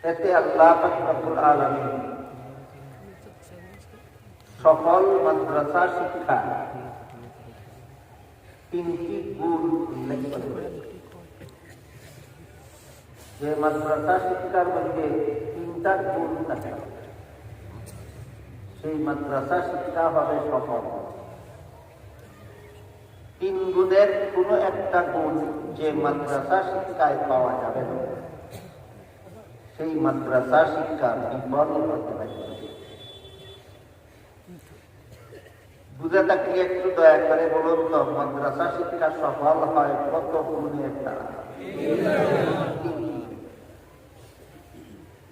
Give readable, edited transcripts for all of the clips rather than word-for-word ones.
এতে আল্লাহ পাক রব্বুল আলামিন সফল মাদ্রাসা শিক্ষা তিনটি গুণ উল্লেখ করেন। যে মাদ্রাসা শিক্ষার মধ্যে তিনটা গুণ থাকে সেই মাদ্রাসা শিক্ষা হবে সফল। তিন গুণের কোনো একটা গুণ যে মাদ্রাসা শিক্ষায় পাওয়া যাবে না সেই মাদ্রাসা শিক্ষা বিফল হতে পারে। বুঝে থাকলে একটু দয়া করে বলুন তো, মাদ্রাসা শিক্ষা সফল হয় কত গুণের দ্বারা?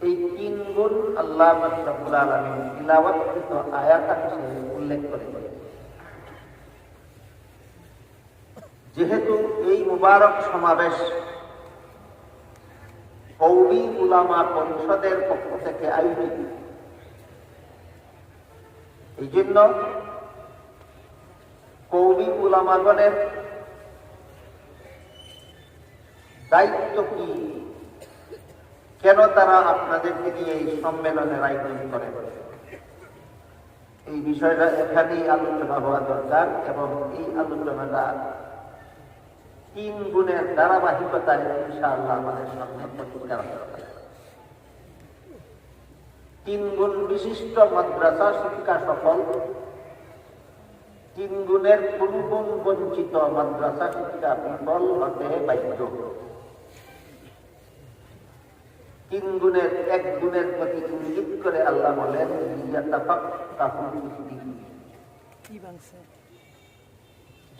এই তিন গুণ আল্লাহ রাব্বুল আলামিন তিলাওয়াতকৃত আয়াতে উল্লেখ করে। যেহেতু এই মুবারক সমাবেশ কওমি উলামা পরিষদের পক্ষ থেকে আয়োজিত, এই জন্য কওমি উলামাগণের দায়িত্ব কি, কেন তারা আপনাদেরকে নিয়ে এই সম্মেলনের আয়োজন করে, এই বিষয়টা এখানেই আলোচনা হওয়া দরকার। এবং এই আলোচনাটা তিন গুণের ধারাবাহিকতায় ইনশাআল্লাহ আমাদের সামনে প্রতিষ্ঠা হবে। তিন গুণ বিশিষ্ট মাদ্রাসা শিক্ষা সফল, তিন গুণের কোন গুণ বঞ্চিত মাদ্রাসা শিক্ষা বিফল হতে বাধ্য। তিন গুণের এক গুণের প্রতি ইঙ্গিত করে আল্লাহ বলেন লিয়াতাফাক্কাহু ফিদ্দীন।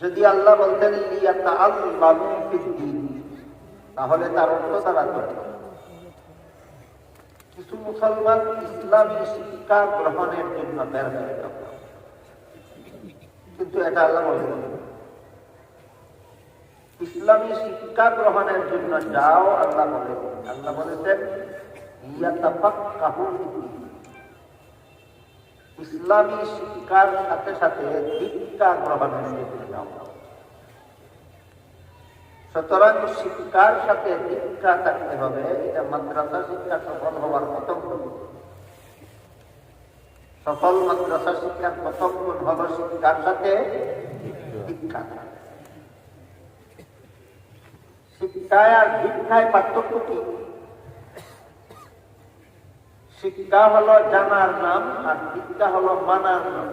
যদি আল্লাহ বলতেন লিয়াতাআল্লামু ফিদ্দীন, তাহলে তার অর্থ দাঁড়াতো কিছু মুসলমান ইসলামী শিক্ষা গ্রহণের জন্য বের হয়ে যেত, কিন্তু এটা আল্লাহ বলেন ইসলামী শিক্ষা গ্রহণের জন্য যাও। আল্লাহ বলেছেন লিয়াতাফাক্কাহু ফিদ্দীন, ইসলামী শিক্ষার সাথে সাথে দীক্ষা গ্রহণের জন্য যাও। সুতরাং শিক্ষার সাথে দীক্ষা থাকতে হবে, এটা মাদ্রাসা শিক্ষা সফল হওয়ার প্রথম গুণ। সফল মাদ্রাসা শিক্ষার প্রথম গুণ হল শিক্ষার সাথে দীক্ষা। শিক্ষায় আর দীক্ষায় পার্থক্য কি? শিক্ষা হলো জানার নাম আর দীক্ষা হলো মানার নাম।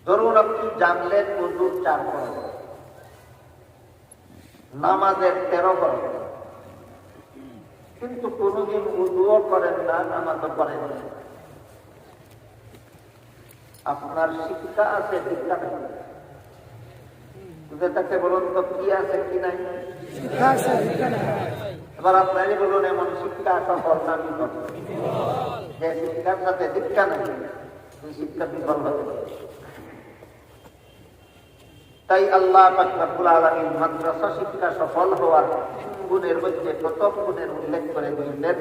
ধরুন আপনি জানলেন ওযুর 4 ফরজ, নামাজের 13 ফরজ, কিন্তু কোনদিন ওযুও করেন না, নামাজও করেন না। আপনার শিক্ষা আছে, দীক্ষা নেই। তাকে বলুন তো কি আছে কি নাই? এবার আপনারই বলুন এমন শিক্ষা সফল না বিফল? যে শিক্ষার সাথে দীক্ষা নাই সেই শিক্ষা বিফল হতে পারে। তাই আল্লাহ পাক রব্বুল আলামিন মাদ্রাসা শিক্ষা সফল হওয়ার গুণের মধ্যে প্রথম গুণের উল্লেখ করে দিলেন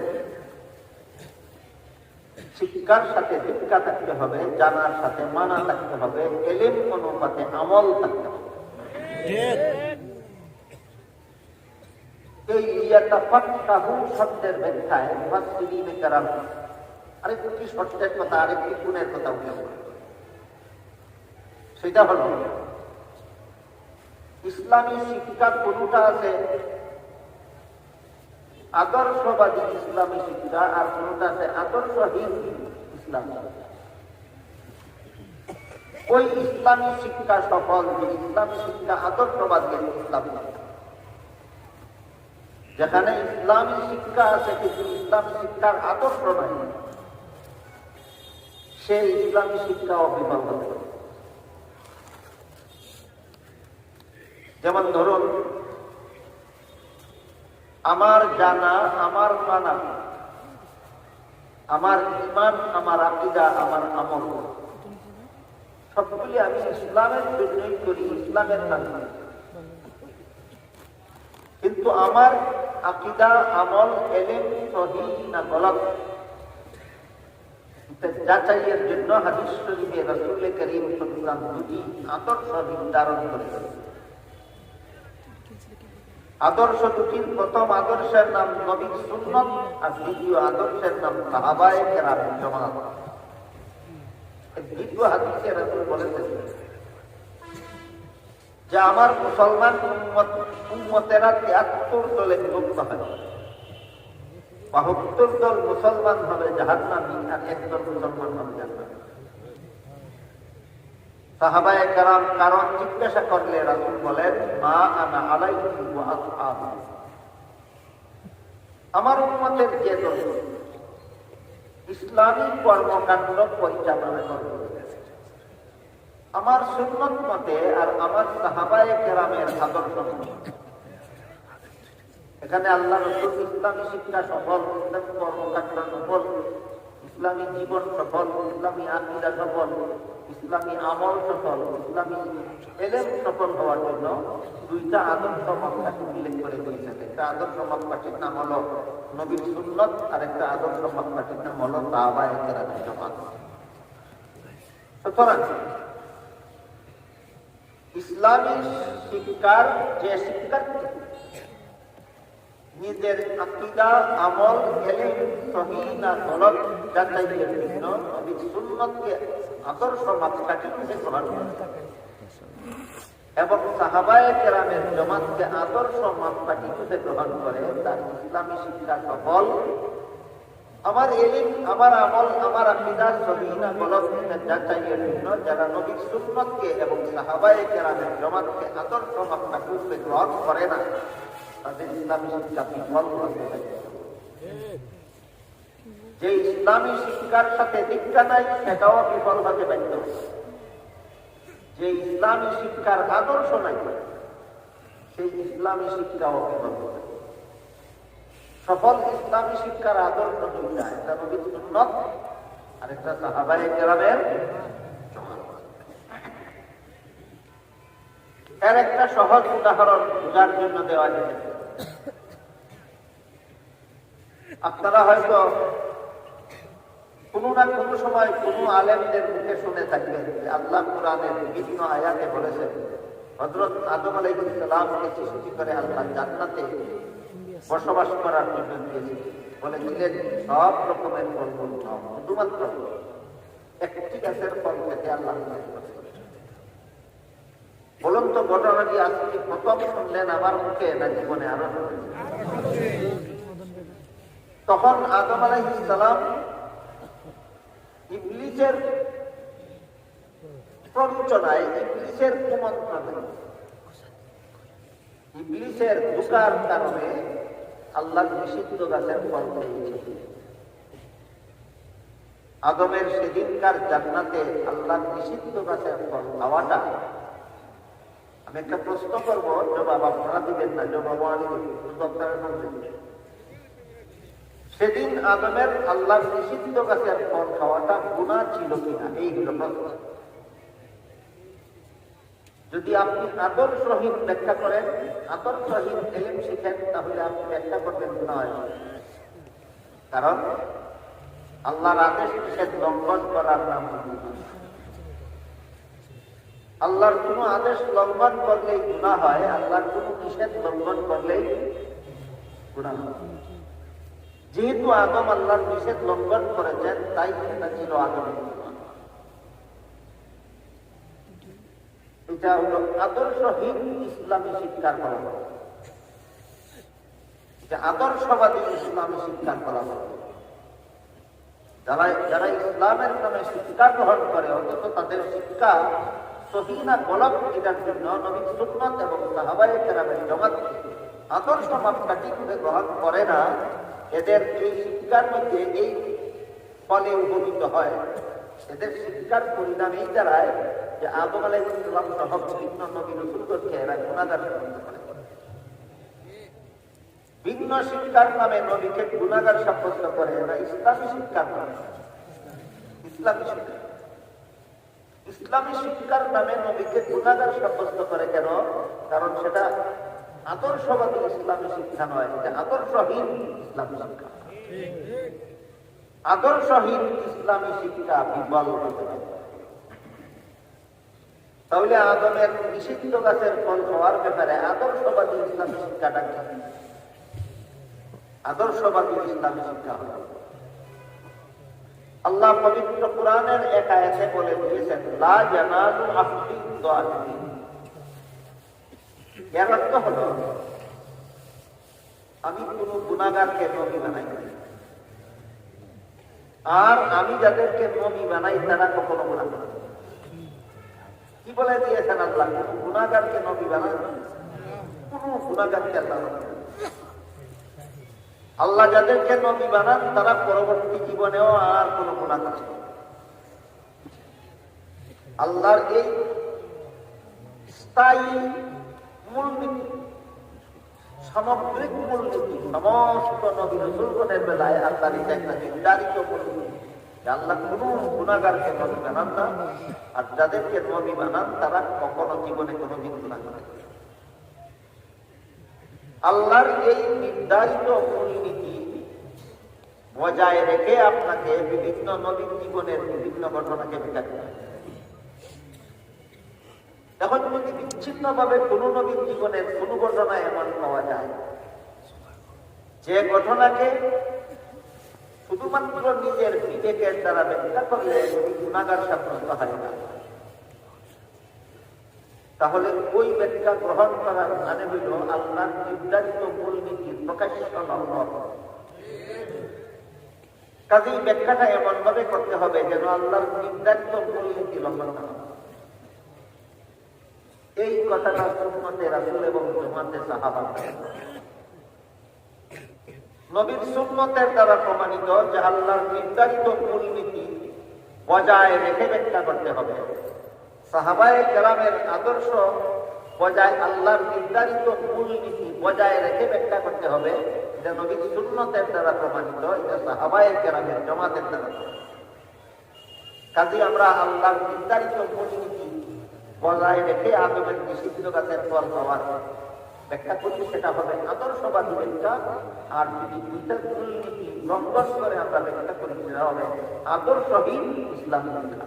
শিক্ষার সাথে দীক্ষা থাকতে হবে, জানার সাথে মানা থাকতে হবে, ইলম অনুপাতে আমল থাকতে হবে। এই লিয়াতাফাক্কাহু শব্দের ব্যাখ্যায় মুফাসসিরিনে কেরাম আরেকটি শর্তের কথা, আরেকটি গুণের কথা উল্লেখ করেন। সেটা হলো ইসলামী শিক্ষা কোনটা আছে আদর্শবাদী ইসলামী শিক্ষা, আর কোনটা আছে আদর্শহীন ইসলাম। ওই ইসলামী শিক্ষা সফল যে ইসলামী শিক্ষা আদর্শবাদী ইসলাম, যেখানে ইসলামী শিক্ষা আছে কিন্তু ইসলামী শিক্ষার আদর্শ নাই, সেই ইসলামী শিক্ষাও বিফল হবে। যেমন ধরুন আমার জানা, আমার মানা, আমার ঈমান, আমার আকীদা, আমার আমল সবগুলি আমি ইসলামের জন্যই করি, ইসলামের নামে। কিন্তু আমার আকীদা, আমল, ইলম সহিহ না গলত যাচাইয়ের জন্য হাদিস শরীফে রাসূল করিম সাল্লাল্লাহু আলাইহি ওয়াসাল্লাম দুটি আদর্শ নির্ধারণ করেছেন। আদর্শ দুটির প্রথম আদর্শের নাম নবীর সুন্নত, আর দ্বিতীয় আদর্শের নাম সাহাবায়ে কেরামের জামাত। দ্বিতীয় হাদিসে রাসূল বলেছেন যে আমার মুসলমান উম্মতেরা ৭৩ দলে বিভক্ত হয়। ৭২ দল মুসলমান হবে জাহান্নামী, আর একদল মুসলমান হবে জান্নাতি। সাহাবায়ে কেরাম কারণ জিজ্ঞাসা করলে রাসূল বলেন, মা আনা আলাইহি ওয়া আসহাবি, আমার উম্মতের যে দল ইসলামী কর্মকাণ্ড পরিচালনা করবে আমার সুন্নত মতে আর আমার সাহাবায়ে কেরামের আদর্শ মতে। এখানে আল্লাহ রাসূল ইসলামী শিক্ষা সফল, ইসলামী কর্মকাণ্ড সফল, ইসলামী জীবন সফল, ইসলামী আকীদা সফল, ইসলামী আমল সফল, ইসলামী ইলম সফল হওয়ার জন্য দুইটা আদর্শ মাপকাঠি উল্লেখ করে দিয়েছেন। একটা আদর্শ মাপকাঠির নাম হলো নবীর সুন্নত, আর একটা আদর্শ মাপকাঠির নাম হলো সাহাবায়ে কেরামের জামাত। সুতরাং ইসলামী শিক্ষার যে শিক্ষার্থী নিজের আকীদা, আমল, ইলম সহিহ না গলত যাচাইয়ের জন্য নবীর সুন্নতকে আদর্শ মাপকাঠি হিসেবে গ্রহণ করে এবং সাহাবায়ে কেরামের জামাতকে আদর্শ মাপকাঠি হিসেবে গ্রহণ করে, তার ইসলামী শিক্ষা সফল। আমার ইলম, আমার আমল, আমার আকীদা সহিহ না গলত যাচাইয়ের জন্য যারা নবীর সুন্নতকে এবং সাহাবায়ে কেরামের জামাতকে আদর্শ মাপকাঠি হিসেবে গ্রহণ করে না, তাদের ইসলামী শিক্ষা বিফল হতে পারে। যে ইসলামী শিক্ষার সাথে দীক্ষা নাই সেটাও বিফল হতে বাধ্য। যে ইসলামী শিক্ষার আদর্শ নাই সেই ইসলামী শিক্ষাও বিফল হবে। সফল ইসলামী শিক্ষার আদর্শ দুইটা, একটা নবীর সুন্নত আর একটা সাহাবায়ে কেরামের জামাত। এর একটা সহজ উদাহরণ বোঝার জন্য দেওয়া যেতে পারে। আপনারা হয়তো কোনো না কোনো সময় কোনো আলেমদের মুখে শুনে থাকবেন যে আল্লাহ কোরআনের বিভিন্ন আয়াতে বলেছেন হযরত আদম আলাইহিস সালামকে সৃষ্টি করে আল্লাহ জান্নাতে বসবাস করার জন্য দিয়েছিলেন। বলেছিলেন সব রকমের ফল খাও, শুধুমাত্র একটি গাছের ফল খেতে আল্লাহ নিষেধ করেছেন। বলুন তো ঘটনাটি আজকে প্রথম শুনলেন আমার মুখে না জীবনে আরো? তখন আদম আলাইহিস সালাম ইবলিসের প্ররোচনায়, ইবলিসের কুমন্ত্রণায়, ইবলিসের ধোঁকার কারণে আল্লাহর নিষিদ্ধ গাছের ফল খেয়েছে। আদমের সেদিনকার জান্নাতে আল্লাহর নিষিদ্ধ গাছের ফল খাওয়াটা, আমি একটা প্রশ্ন করবো, জবাব আপনারা দিবেন না, জবাব দপ্তরের মধ্যে। সেদিন আদমের আল্লাহর নিষিদ্ধ গাছের ফল খাওয়াটা গুনাহ ছিল কিনা, এই হলো প্রশ্ন। যদি আপনি আদর্শহীন ব্যাখ্যা করেন, আদর্শহীন ইলম শিখেন, তাহলে আপনি ব্যাখ্যা করবেন গুনাহ হয়। কারণ আল্লাহর আদেশ নিষেধ লঙ্ঘন করার নাম গুনাহ। আল্লাহর কোন আদেশ লঙ্ঘন করলেই গুনাহ হয়, আল্লাহর কোন নিষেধ লঙ্ঘন করলেই গুনাহ হয়। যেহেতু আদম আল্লাহর নিষেধ লঙ্ঘন করেছেন, তাই সেটা ছিল আদমের গুনাহ। এটা হলো আদর্শহীন ইসলামী শিক্ষার ফলাফল। আদর্শবাদী ইসলামী শিক্ষার ফলাফল। যারা ইসলামের নামে শিক্ষা গ্রহণ করে অথচ তাদের শিক্ষা সহিহ না গলত, এটার জন্য নবীর সুন্নাত এবং সাহাবায়ে কেরামের জামাত আদর্শ মাপকাঠি হিসেবে গ্রহণ করে না, এদের এই শিক্ষার মধ্যে এই ফলে উপনীত হয়। এদের শিক্ষার পরিণাম এই দাঁড়ায় যে আদম আলাইহিস সালাম সহ বিভিন্ন নবী রাসূলকে এরা গুনাহগার সাব্যস্ত করে। ভিন্ন শিক্ষার নামে নবীকে গুনাহগার সাব্যস্ত করে না ইসলামী শিক্ষার নামে। ইসলামী শিক্ষার নামে নবীকে গুনাহগার সাব্যস্ত করে কেন? কারণ সেটা আদর্শবাদী ইসলামী শিক্ষা নয়, এটা আদর্শহীন ইসলামী শিক্ষা। আদর্শহীন ইসলামী শিক্ষা বিফল হতে পারে। তাহলে আদমের নিষিদ্ধ গাছের ফল খাওয়ার ব্যাপারে আদর্শবাদী ইসলামী শিক্ষাটা কি? আদর্শবাদী ইসলামী শিক্ষা হল আল্লাহ পবিত্র কোরআনের এক আয়াতে বলে দিয়েছেন, লা ইয়ানালু আহদিন যালিমিন। এর অর্থ হলো আমি কোন গুনাহগারকে নবী বানাই না, আর আমি যাদেরকে নবী বানাই তারা কখনো গুনাহ করে না। কি বলে দিয়েছেন আল্লাহ? কোন গুনাহগারকে নবী বানান, কোন গুনাহগারকে আল্লাহ বানান। আল্লাহ যাদেরকে নবী বানান তারা পরবর্তী জীবনেও আর কোন গুনাহ করে না। আল্লাহর এই স্থায়ী মূলনীতি, সামগ্রিক মূলনীতি সমস্ত নবী রাসূলগণের বেলায় আল্লাহর একটা নির্ধারিত মূলনীতি, আল্লাহ কোন গুনাহগারকে নবী বানান না, আর যাদেরকে নবী বানান তারা কখনো জীবনে কোনোদিন গুনাহ করে না। আল্লাহর এই নির্ধারিত মূলনীতি বজায় রেখে আপনাকে বিভিন্ন নবীর জীবনের বিভিন্ন ঘটনাকে ব্যাখ্যা করতে হবে। এখন যদি বিচ্ছিন্ন ভাবে কোন নবীর জীবনের কোন ঘটনা এমন পাওয়া যায় যে ঘটনাকে শুধুমাত্র নিজের বিবেকের দ্বারা ব্যাখ্যা করলে গুনাহগার সাব্যস্ত হয় না, তাহলে ওই ব্যাখ্যা গ্রহণ করার মানে হইল আল্লাহর নির্ধারিত মূলনীতির প্রকাশ্য লঙ্ঘন। কাজেই ব্যাখ্যাটা এমন ভাবে করতে হবে যেন আল্লাহর নির্ধারিত মূলনীতি লঙ্ঘন না হয়। এই কথাটা সুন্নতে রাসূল এবং জামাতে সাহাবা, নবীর সুন্নতের দ্বারা প্রমাণিত যে আল্লাহর নির্ধারিত মূলনীতি বজায় রেখে ব্যাখ্যা করতে হবে। সাহাবায়ে কেরামের আদর্শ বজায়, আল্লাহর নির্ধারিত মূলনীতি বজায় রেখে ব্যাখ্যা করতে হবে, এটা নবীর সুন্নতের দ্বারা প্রমাণিত, এটা সাহাবায়ে কেরামের জামাতের দ্বারা। কাজে আমরা আল্লাহর নির্ধারিত মূলনীতি বজায় রেখে আদমের নিষিদ্ধ গাছের ফল খাওয়ার ব্যাখ্যা করি, সেটা হবে আদর্শবাদী ব্যাখ্যা। আর যদি দুইটা মূলনীতি লঙ্ঘন করে আমরা ব্যাখ্যা করি, সেটা হবে আদর্শহীন ইসলামী ব্যাখ্যা।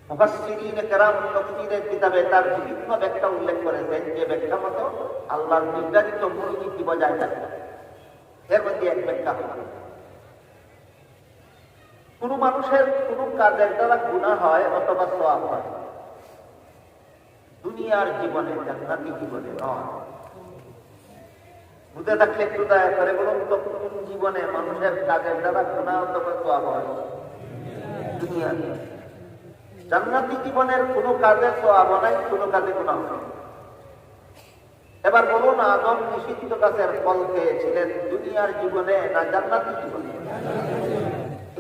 মুফাসসিরিনে কেরাম তাফসীরের কিতাবে তার বিভিন্ন ব্যাখ্যা উল্লেখ করেছেন, যে ব্যাখ্যা মতো আল্লাহর নির্ধারিত মূলনীতি বজায় থাকে। এর মধ্যে এক ব্যাখ্যা হল কোন মানুষের কোন কাজের দ্বারা গুনাহ হয় অথবা সওয়াব হয়, দুনিয়ার জীবনে, জান্নাতি জীবনে নয়। বুঝে থাকলে একটু দয়া করে বলুন তো, কোন জীবনে মানুষের কাজের দ্বারা গুনাহ অথবা সওয়াব হয়? দুনিয়ার। জান্নাতি জীবনের কোন কাজে সওয়াব নাই, কোন কাজে গুনাহ নাই। এবার বলুন, আদম নিষিদ্ধ গাছের ফল খেয়েছিলেন দুনিয়ার জীবনে না জান্নাতি জীবনে?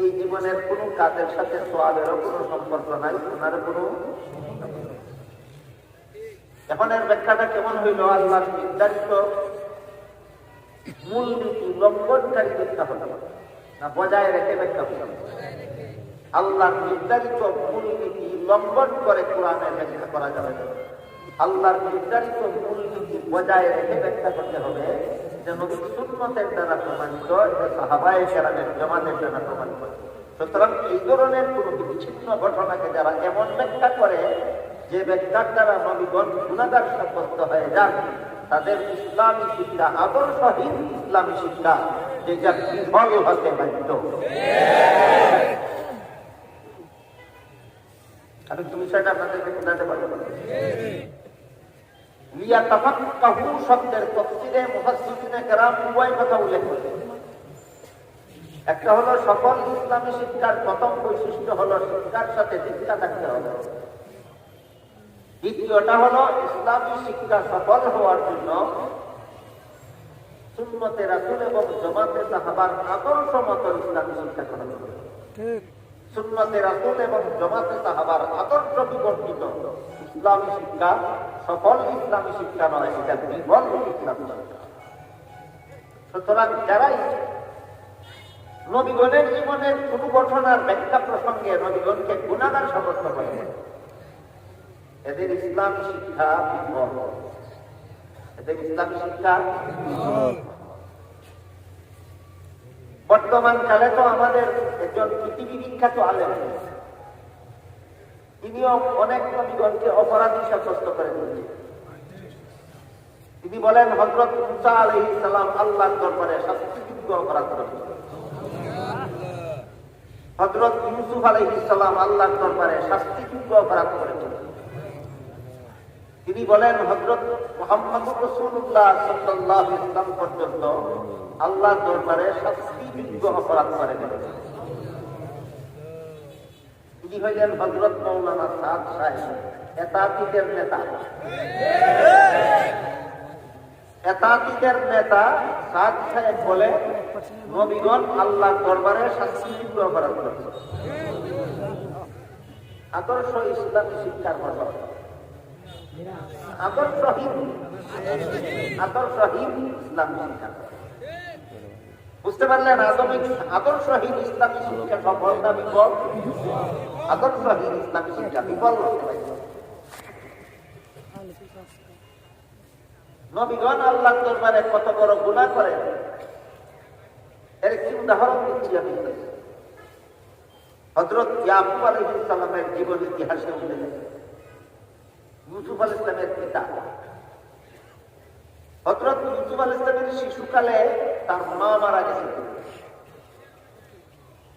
এই জীবনের কোন কাজের সাথে সওয়াবেরও কোন সম্পর্ক নাই, ওনার কোন। এখন এর ব্যাখ্যাটা কেমন হইল? আল্লাহর নির্ধারিত মূলনীতি লঙ্ঘনকারী ব্যাখ্যা হতে হবে না বজায় রেখে ব্যাখ্যা হতে হবে? আল্লাহর নির্ধারিত মূলনীতি লঙ্ঘন করে কোরআনে ব্যাখ্যা করা যাবে না। আল্লাহর নির্ধারিত মূলনীতি বজায় রেখে ব্যাখ্যা করতে হবে, যে নবীর সুন্নতের দ্বারা প্রমাণিত, যে সাহাবায়ে কেরামের জামাতের দ্বারা প্রমাণিত। সুতরাং এই ধরনের কোন বিচ্ছিন্ন ঘটনাকে যারা এমন ব্যাখ্যা করে যে ব্যাখ্যার দ্বারা নবীগণ গুনাহগার সাব্যস্ত হয়ে যান, তাদের ইসলামী শিক্ষা আদর্শহীন ইসলামী শিক্ষা, যেটা বিফল হতে বাধ্য। আমি তুমি সেটা আপনাদেরকে বোঝাতে পারবো না। লিয়াতাফাক্কাহু শব্দের তাফসীরে মুফাসসিরিনে কেরাম উভয় কথা উল্লেখ করেছেন। একটা হলো সফল ইসলামী শিক্ষার প্রথম বৈশিষ্ট্য হলো শিক্ষার সাথে দীক্ষা থাকতে হবে। দ্বিতীয়টা হলো ইসলামী শিক্ষা সফল হওয়ার জন্য সুন্নতে রাসূল এবং জামাতে সাহাবার আদর্শ মতো ইসলামী শিক্ষা করা হবে। সুন্নতে রাসূল এবং জামাতে সাহাবার আদর্শ বিবর্তিত ইসলামী শিক্ষা সফল ইসলামী শিক্ষা নয়, এটা বিফল ইসলামী শিক্ষা। সুতরাং যারাই নবীগণের জীবনের কোন ঘটনার ব্যাখ্যা প্রসঙ্গে নবীগণকে গুনাহগার সাব্যস্ত করে, এদের ইসলামী শিক্ষা বিফল, এদের ইসলামী শিক্ষা। বর্তমান কালে তো আমাদের একজন পৃথিবী বিখ্যাত আলেম, তিনিও অনেক নবীগণকে অপরাধী সাব্যস্ত করে দিয়েছেন। তিনি বলেন হযরত মুসা আলাইহিস সালাম আল্লাহর দরবারে শাস্তিযোগ্য অপরাধ করেছেন। হযরত ইউসুফ আলাইহিস সালাম আল্লাহর দরবারে শাস্তিযোগ্য অপরাধ করেছেন। তিনি বলেন হযরত মুহাম্মদুর রাসূলুল্লাহ সাল্লাল্লাহু আলাইহি ওয়াসাল্লাম পর্যন্ত আল্লাহর দরবারে শাস্তিযোগ্য অপরাধ করে গেছেন। তিনি হইলেন হযরত মাওলানা সাদ সাহেব, এতাতিদের নেতা। এতাতিদের নেতা সাদ সাহেব বলে নবীগণ আল্লাহর দরবারে শাস্তিযোগ্য অপরাধ করেছেন। আদর্শ ইসলামী শিক্ষার কথা, আদর্শহীন ইসলামী শিক্ষা। বুঝতে পারলেন? আদর্শহীন ইসলামী শিক্ষা সফল না বিফল? আদর্শহীন ইসলামী শিক্ষা বিফল। নবীগণ আল্লাহর দরবারে কত বড় গুনাহ করেন এর একটি উদাহরণ দিচ্ছি আমি। হযরত ইয়াকুব আলাইহিস সালামের জীবন ইতিহাসে উল্লেখ আছে। ইউসুফ আলাইহিস সালামের পিতা হযরত ইউসুফ আলাইহিস সালামের শিশুকালে তার মা মারা গেছে।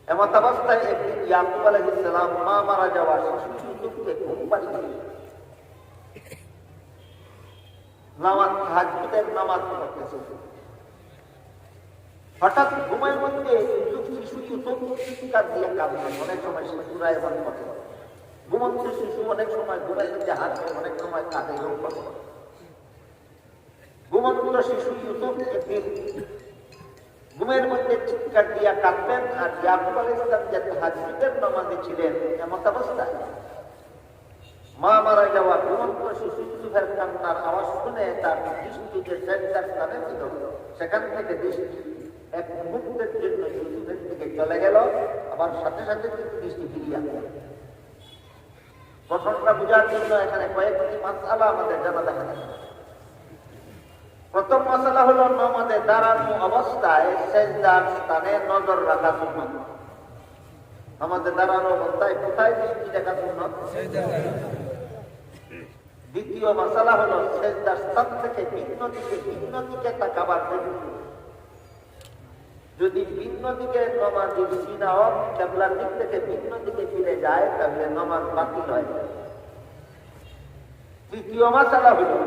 এমত অবস্থায় একদিন ইয়াকুব আলাইহিস সালাম মা মারা যাওয়া শিশু ইউসুফকে ঘুম পাড়িয়ে তাহাজ্জুদের নামাজ পড়তেছে। হঠাৎ ঘুমের মধ্যে শিশু ইউসুফ চিৎকার দিয়ে কাঁদলেন। অনেক সময় শিশুরা এমন করে, ঘুমন্ত শিশু অনেক সময় ঘুমের মধ্যে হাত দেয়, অনেক সময় কাঁদে। ঘুমন্ত শিশু ইউসুফ একদিন ঘুমের মধ্যে চিৎকার দিয়া কাঁদবেন। আর ইয়াকুব আলাইহিস সালাম যে তাহাজ্জুদের নামাজে ছিলেন, এমত অবস্থায় মা মারা যাওয়া ঘুমন্ত শিশু ইউসুফের কান্নার আওয়াজ শুনে তার দৃষ্টি যে সেজদার স্থানে ছিল, সেখান থেকে দৃষ্টি এক মুহূর্তের জন্য ইউসুফের দিকে চলে গেল, আবার সাথে সাথে কিন্তু দৃষ্টি ফিরিয়ে আনল। ঘটনাটা বোঝার জন্য এখানে কয়েকটি মাসআলা আমাদের জানা দেখা যায়। প্রথম মাসআলা হলো নামাজে দাঁড়ানো অবস্থায় সেজদার স্থানে নজর রাখা সুন্নাত। নামাজে দাঁড়ানো অবস্থায় কোথায় দৃষ্টি রাখা সুন্নাত? দ্বিতীয় মাসআলা হলো সেজদার স্থান থেকে ভিন্ন দিকে তাকাবার জন্য। যদি ভিন্ন দিকে নামাজি সিনাও কিবলার দিক থেকে ভিন্ন দিকে ফিরে যায়, তাহলে নামাজ বাতিল হয়। তৃতীয় মাসআলা হলো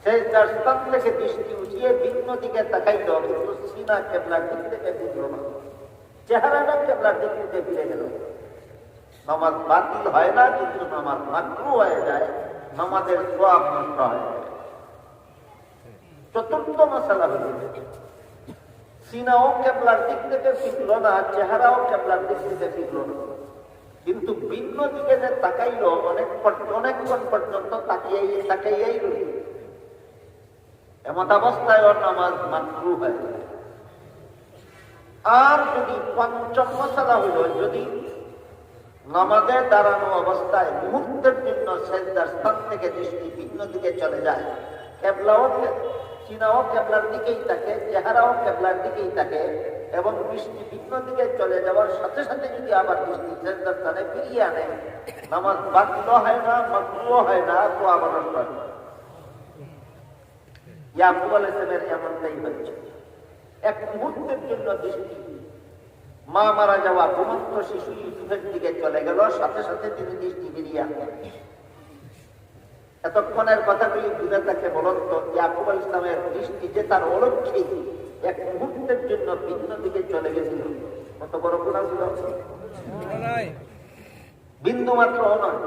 সেজদার স্থান থেকে দৃষ্টি উঠিয়ে ভিন্ন দিকে তাকাইল, কিন্তু সিনা কিবলার দিক থেকে ফিরল না, চেহারাটা কিবলার দিক থেকে ফিরে গেল। নামাজ বাতিল হয় না, কিন্তু নামাজ মাকরুহ হয়ে যায়, নামাজের সওয়াব নষ্ট হয়। চতুর্থ মাসআলা হলো সিনাও কিবলার দিক থেকে ফিরল না, চেহারাও কিবলার দিক থেকে ফিরল না, কিন্তু ভিন্ন দিকে যে তাকাইল অনেকক্ষণ পর্যন্ত তাকাইয়াই রইল। এমন অবস্থায় ওর নামাজ মাকরুহ হয়ে যায়। আর যদি পঞ্চম মাসআলা হলো যদি নামাজে দাঁড়ানো অবস্থায় মুহূর্তের জন্য সেজদার স্থান থেকে দৃষ্টি ভিন্ন দিকে চলে যায়, সিনাও কিবলার দিকেই থাকে, চেহারাও কিবলার দিকেই থাকে, এবং দৃষ্টি ভিন্ন দিকে চলে যাওয়ার সাথে সাথে যদি আবার দৃষ্টি সেজদার স্থানে ফিরিয়ে আনে, নামাজ বাতিল হয় না, মাকরুহ হয় না, তো আবার নষ্ট হয়। ইয়াকুব আলাইহিস সালামের এমনটাই হচ্ছে। এক মুহূর্তের জন্য দৃষ্টি মা মারা যাওয়া ঘুমন্ত শিশু ইউসুফের দিকে চলে গেল, সাথে সাথে তিনি দৃষ্টি ফিরিয়ে আনলেন। এতক্ষণের কথাগুলি বুঝে থাকে বলুন তো, ইয়াকুব আলাইহিস সালামের দৃষ্টি যে তার অলক্ষী এক মুহূর্তের জন্য ভিন্ন দিকে চলে গেছিল, কত বড় গুনাহ ছিল? বিন্দু মাত্র নয়।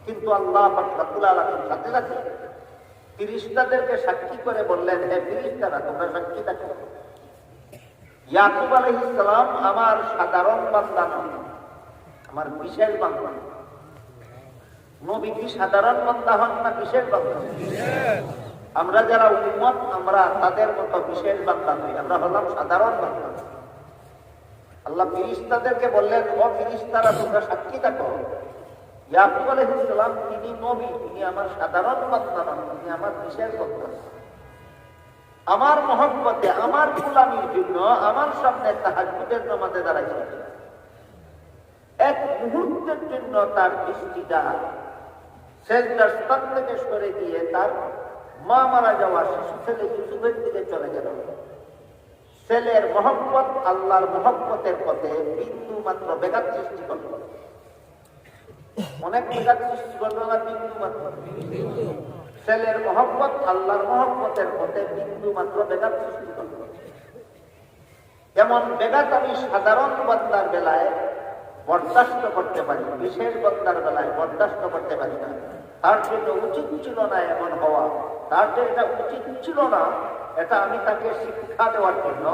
কিন্তু আল্লাহ পাক রব্বুল আলামিন সাথে সাথে ফেরেশতাদেরকে সাক্ষী করে বললেন, হে ফেরেশতারা, তোমরা সাক্ষী থাকো, ইয়াকুব আলাইহিস সালাম আমার সাধারণ বান্দা নন, আমার বিশেষ বান্দা। নবী কি সাধারণ বান্দা হন না বিশেষ বান্দা? আমরা যারা উম্মত, আমরা তাদের মতো বিশেষ বান্দা নই, আমরা হলাম সাধারণ বান্দা। আল্লাহ ফেরেশতাদেরকে বললেন, ও ফেরেশতারা, তোমরা সাক্ষী থাকো, ইয়াকুব আলাইহিস সালাম তিনি নবী, তিনি আমার সাধারণ বান্দা নন, তিনি আমার বিশেষ বান্দা। আমার মহব্বতে, আমার গোলামির জন্য আমার সামনে তাহাজ্জুদের নামাজে দাঁড়াইছেন। এক মুহূর্তের জন্য তার দৃষ্টিটা সেজদার স্থান থেকে সরে দিয়ে তার মা মারা যাওয়া শিশু ছেলে ইউসুফের দিকে চলে গেল। ছেলের মহব্বত আল্লাহর মহব্বতের পথে বিন্দু মাত্র বেঘাত সৃষ্টি করল। অনেক বেঘাত সৃষ্টি করল না, বিন্দু মাত্র। ছেলের মহব্বত আল্লাহর মহব্বতের পথে বিন্দু মাত্র বেঘাত সৃষ্টি করল। এমন বেঘাত আমি সাধারণ বান্দার বেলায় বরদাস্ত করতে পারি, বিশেষ বান্দার বেলায় বরদাস্ত করতে পারি না। তার জন্য উচিত ছিল না এমন হওয়া, তার জন্য এটা উচিত ছিল না। এটা আমি তাকে শিক্ষা দেওয়ার জন্য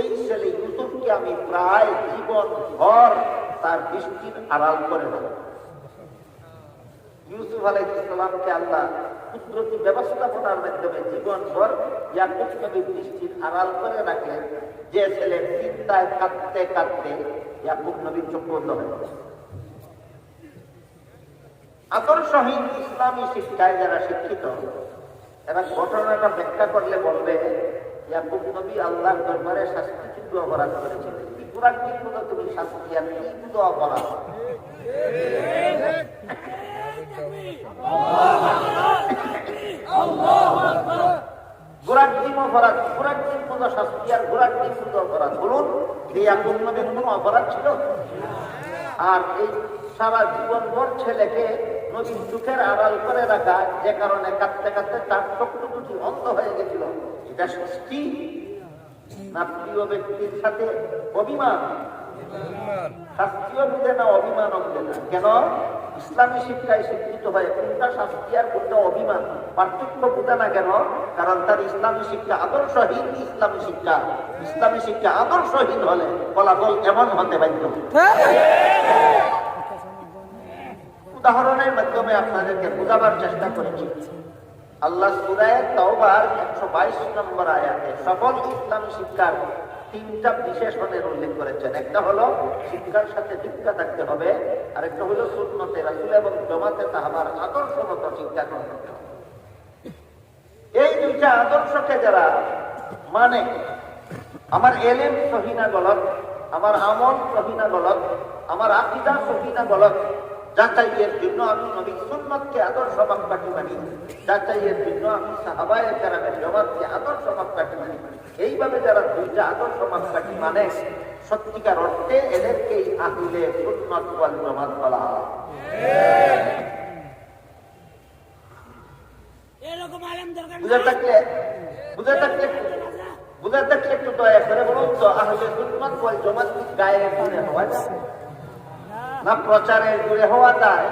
এই ছেলে ইউসুফকে আমি প্রায় জীবন ভর তার দৃষ্টির আড়াল করে দেব। ইউসুফ আলাইহিস সালামকে আল্লাহ কুদরতি ব্যবস্থাপনার মাধ্যমে জীবন ভর ইয়াকুব নবীর দৃষ্টির আড়াল করে রাখলেন। যে ছেলে চিন্তায় কাঁদতে কাঁদতে ইয়াকুব নবীর চোখ বন্ধ হয়ে গেল। আদর্শহীন ইসলামী শিক্ষায় যারা শিক্ষিত, এরা ঘটনাটা ব্যাখ্যা করলে বলবে ইয়াকুব নবী আল্লাহর দরবারে শাস্তি কিন্তু অপরাধ করেছেন। পুরা কি কোনো তুমি শাস্তি আর কি কিন্তু অপরাধ। ঘোড়ার ডিম অপরাধ, ঘোড়ার ডিম কোনো শাস্তি আর ঘোড়ার ডিম কোনো অপরাধ। বলুন ইয়াকুব নবীর কোনো অপরাধ ছিল? আর এই সারা জীবন ভর ছেলেকে নদীর চোখের আড়াল করে রাখা, যে কারণে কাঁদতে কাঁদতে তার চক্ষু দুটি অন্ধ হয়ে গেছিল, এটা সৃষ্টি না প্রিয় ব্যক্তির সাথে অভিমান? শাস্তিও বুঝে না, অভিমানও বুঝে না। কেন? ইসলামী শিক্ষায় শিক্ষিত হয় কোনটা শাস্তি আর কোনটা অভিমান, পার্থক্য বুঝে না কেন? কারণ তার ইসলামী শিক্ষা আদর্শহীন। ইসলামী শিক্ষা আদর্শহীন হলে ফলাফল এমন হতে বাধ্য। উদাহরণের মাধ্যমে আপনাদেরকে বোঝাবার চেষ্টা করেছি। আল্লাহ সূরা তাওবার 122 নম্বর আয়াতে সফল ইসলামী শিক্ষার তিনটা বিশেষণের উল্লেখ করেছেন। একটা হলো শিক্ষার সাথে দীক্ষা থাকতে হবে, আর একটা হলো সুন্নতে রাসূল এবং জামাতে সাহাবার আদর্শগত শিক্ষা গ্রহণ করতে হবে। এই দুইটা আদর্শকে যারা মানে, আমার এলেম সহি না গলত, আমার আমল সহি না গলত, আমার আকীদা সহি না গলত, যাচাইয়ের জন্য আমি নবী সুন্নতকে আদর্শ মাপকাঠি মানি, যাচাইয়ের জন্য আমি সাহাবায়ে কেরামের জামাতকে আদর্শ মাপকাঠি মানি। এইভাবে যারা দুইটা আদর্শ মাপকাঠি মানে, সত্যিকার অর্থে এদেরকেই আহলে সুন্নাত ওয়াল জামাত বলা হয়। বুঝে থাকলে একটু দয়া করে বলুন তো, আহলে সুন্নাত ওয়াল জামাত গায়ে পড়ে হওয়া যায় না? প্রচারের জুড়ে হওয়া যায়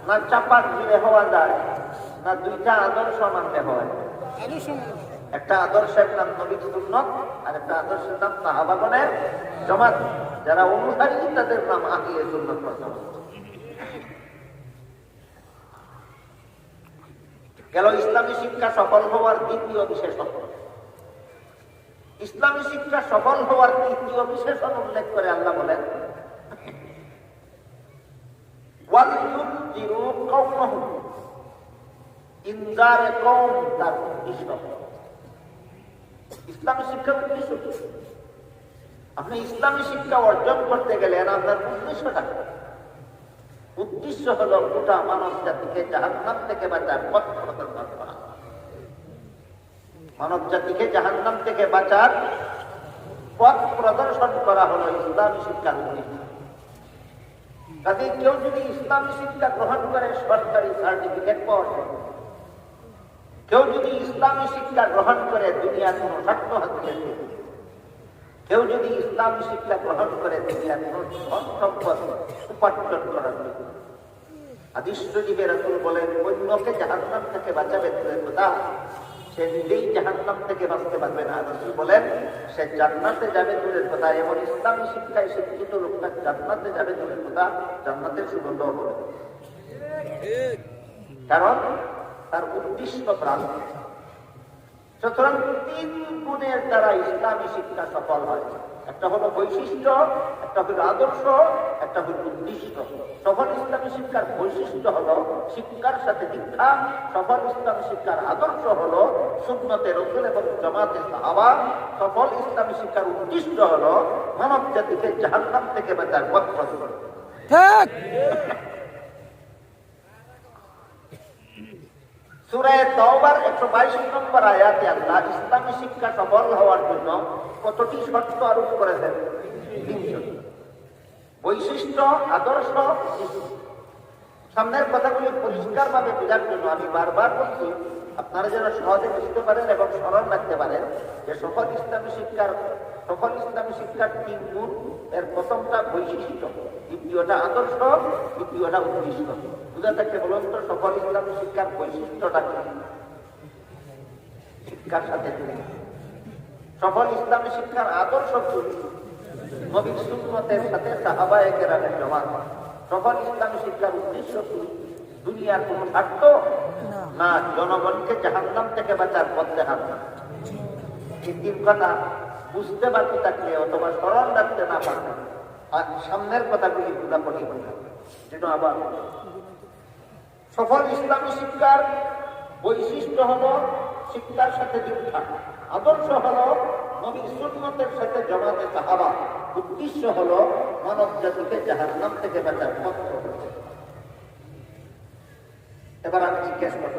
না? চাপার জুড়ে হওয়া যায় না? দুইটা আদর্শ মানতে হয়। একটা আদর্শের নাম নবী সুন্নাত, আর একটা আদর্শের নাম সাহাবাগণের জামাত। যারা অনুসারী তাদের নাম আহলে সুন্নাত ওয়াল জামাত। গেল ইসলামী শিক্ষা সফল হওয়ার দ্বিতীয় বিশেষণ। ইসলামী শিক্ষা সফল হওয়ার তৃতীয় বিশেষণ উল্লেখ করে আল্লাহ বলেন, ইসলামী শিক্ষার উদ্দেশ্য। আপনি ইসলামী শিক্ষা অর্জন করতে গেলেন, আপনার উদ্দেশ্যটা উদ্দেশ্য হলো গোটা মানব জাতিকে জাহান্নাম থেকে বাঁচার পথ প্রদর্শন করা। মানব জাতিকে জাহান্নাম থেকে বাঁচার পথ প্রদর্শন করা হলো ইসলামী শিক্ষার উদ্দেশ্য। কাজে কেউ যদি ইসলামী শিক্ষা গ্রহণ করে সরকারি সার্টিফিকেট পাওয়ার জন্য, কেউ যদি ইসলামী শিক্ষা গ্রহণ করে দুনিয়ার কোন স্বার্থ হাসিলের জন্য, কেউ যদি ইসলামী শিক্ষা গ্রহণ করে দুনিয়ার কোন ধন সম্পদ উপার্জন করার জন্য, হাদিস শরীফে রাসূল বলেন, অন্যকে জাহান্নাম থেকে বাঁচাবে দূরের কথা, সে নিজেই জাহান্নাম থেকে বাঁচতে পারবে না। রাসূল বলেন, সে জান্নাতে যাবে দূরের কথা। এমন ইসলামী শিক্ষায় শিক্ষিত লোকটা জান্নাতে যাবে দূরের কথা, জান্নাতের সুগন্ধ হবে। কারণ তার উদ্দেশ্য প্রান্ত। সুতরাং তিন গুণের দ্বারা ইসলামী শিক্ষা সফল হয়। একটা হলো বৈশিষ্ট্য, একটা হলো আদর্শ, একটা হলো উদ্দেশ্য। সফল ইসলামী শিক্ষার বৈশিষ্ট্য হলো শিক্ষার সাথে দীক্ষা। সফল ইসলামী শিক্ষার আদর্শ হলো সুন্নতে রাসূল এবং জামাতে সাহাবা। সফল ইসলামী শিক্ষার উদ্দেশ্য হলো মানব জাতিকে জাহান্নাম থেকে বাঁচার পথ প্রদর্শন। সূরা তাওবার 122 নম্বর আয়াতে আল্লাহ ইসলামী শিক্ষা সফল হওয়ার জন্য কতটি শর্ত আরোপ করেছেন? 3টি বৈশিষ্ট্য, আদর্শ, সামনের কথাগুলি পরিষ্কারভাবে বোঝার জন্য আমি বারবার বলছি, আপনারা যেন সহজে বুঝতে পারেন এবং স্মরণ রাখতে পারেন যে সফল ইসলামী শিক্ষার 3 গুণ। এর প্রথমটা বৈশিষ্ট্য, দ্বিতীয়টা আদর্শ, তৃতীয়টা উদ্দেশ্য। বুঝা থাকতে বলুন তো সফল ইসলামী শিক্ষার বৈশিষ্ট্যটা কি? শিক্ষার সাথে সফল ইসলামী শিক্ষার আদর্শ কি? নবীর সুন্নতের সাথে সাহাবায়ে কেরামের জমাত। সফল ইসলামী শিক্ষার উদ্দেশ্য কি? দুনিয়ার কোন স্বার্থ না, জনগণকে জাহান্নাম থেকে বাঁচার পথ দেখানো। এই 3 কথা বুঝতে বাকি থাকলে অথবা স্মরণ রাখতে না পারলে আর সামনের কথাগুলি পুরা কঠিন হয়ে যাবে। যেন আবার সফল ইসলামী শিক্ষার বৈশিষ্ট্য হলো শিক্ষার সাথে দীক্ষা, আদর্শ হলো নবীর সুন্নতের সাথে জমাতে সাহাবা, উদ্দেশ্য হলো মানব জাতিকে জাহান্নাম থেকে বাঁচার পথ। এবার আমি জিজ্ঞেস করব,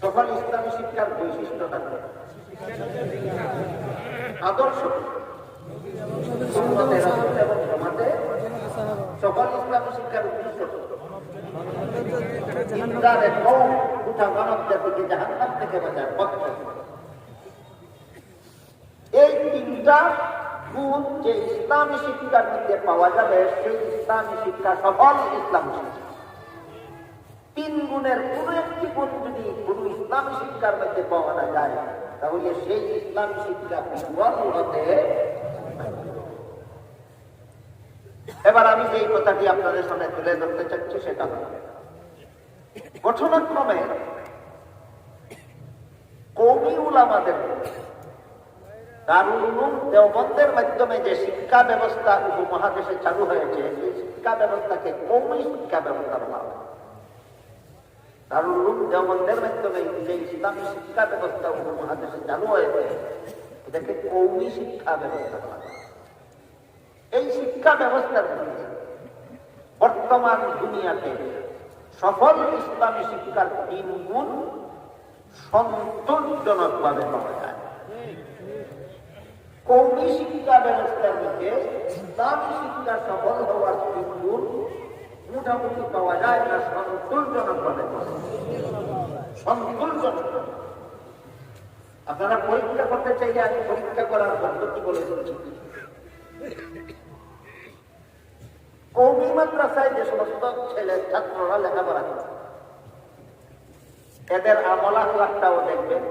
সফল ইসলামী শিক্ষার বৈশিষ্ট্যটা কি? আদর্শ সুন্নতের রাসূল এবং জমাতে সফল ইসলামী শিক্ষার উদ্দেশ্য ইনকারের কওম গোটা মানব জাতিকে জাহান্নাম থেকে বাঁচার পথ। এই 3টা গুণ যে ইসলামী শিক্ষার মধ্যে পাওয়া যাবে সেই ইসলামী শিক্ষা সফল ইসলামী শিক্ষা। 3 গুণের কোন একটি গুণ যদি কোন ইসলামী শিক্ষার মধ্যে পাওয়া না যায় তাহলে সেই ইসলামী শিক্ষা বিফল হতে। এবার আমি যেই কথাটি আপনাদের সামনে তুলে ধরতে চাচ্ছি সেটা হল ঘটনাক্রমে কওমি উলামাদের দারুল উলুম দেওবন্দের মাধ্যমে যে শিক্ষা ব্যবস্থা উপমহাদেশে চালু হয়েছে সেই শিক্ষা ব্যবস্থাকে কওমি শিক্ষা ব্যবস্থা বলা হয়। দারুল উলুম দেওবন্দের মাধ্যমে যে ইসলামী শিক্ষা ব্যবস্থা উপমহাদেশে চালু হয়েছে এটাকে কওমি শিক্ষা ব্যবস্থা বলা হয়। এই শিক্ষা ব্যবস্থার মধ্যে বর্তমান দুনিয়াতে সফল ইসলামী শিক্ষার 3 গুণ সন্তোষজনকভাবে পাওয়া যায়। কওমি শিক্ষা ব্যবস্থার মধ্যে ইসলামী শিক্ষা সফল হওয়ার 3 গুণ মোটামুটি পাওয়া যায় না, সন্তোষজনকভাবে সন্তোষজনক। আপনারা পরীক্ষা করতে চাইলে আমি পরীক্ষা করার পদ্ধতি বলে দিচ্ছি। কওমি মাদ্রাসায় যে সমস্ত ছেলে ছাত্ররা লেখাপড়া করে এদের আমল আখলাকটাও দেখবেন